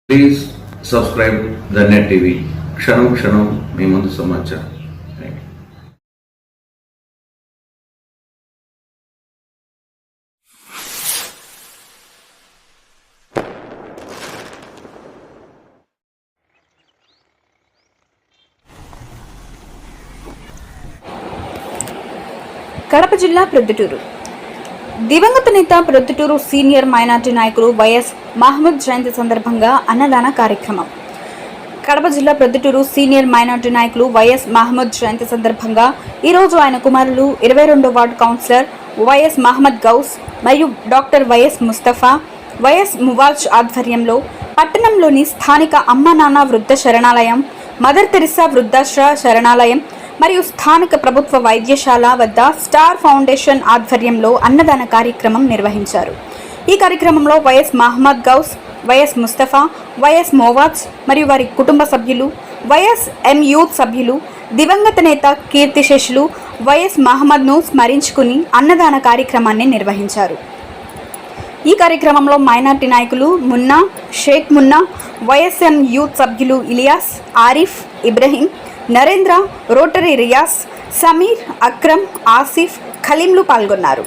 Please subscribe the net TV. క్షణం క్షణం మీ ముందు సమాచారం. కడప జిల్లా ప్రొద్దుటూరు. దివంగత నేత ప్రొద్దుటూరు సీనియర్ మైనార్టీ నాయకులు వైఎస్ మహమ్మద్ జయంతి సందర్భంగా అన్నదాన కార్యక్రమం. కడప జిల్లా ప్రొద్దుటూరు సీనియర్ మైనార్టీ నాయకులు వైఎస్ మహమ్మద్ జయంతి సందర్భంగా ఈరోజు ఆయన కుమారులు 22వ ward councillor YS Mohammed Ghouse మరియు doctor YS Mustafa, YS Muaz ఆధ్వర్యంలో పట్టణంలోని స్థానిక అమ్మ నాన్న వృద్ధ శరణాలయం, మదర్ తెరిసా వృద్ధాశ్రయ శరణాలయం మరియు స్థానిక ప్రభుత్వ వైద్యశాల వద్ద స్టార్ ఫౌండేషన్ ఆధ్వర్యంలో అన్నదాన కార్యక్రమం నిర్వహించారు. ఈ కార్యక్రమంలో YS Mohammed Ghouse, YS Mustafa, YS Moaz మరియు వారి కుటుంబ సభ్యులు, వైఎస్ ఎం యూత్ సభ్యులు, దివంగత నేత కీర్తిశేషులు వైఎస్ మహమ్మద్ను స్మరించుకుని అన్నదాన కార్యక్రమాన్ని నిర్వహించారు. ఈ కార్యక్రమంలో మైనార్టీ నాయకులు మున్నా, షేక్ మున్నా, వైఎస్ఎం యూత్ సభ్యులు ఇలియాస్, ఆరిఫ్, ఇబ్రహీం, నరేంద్ర, రోటరీ రియాస్, సమీర్, అక్రమ్, ఆసిఫ్, ఖలీంలు పాల్గొన్నారు.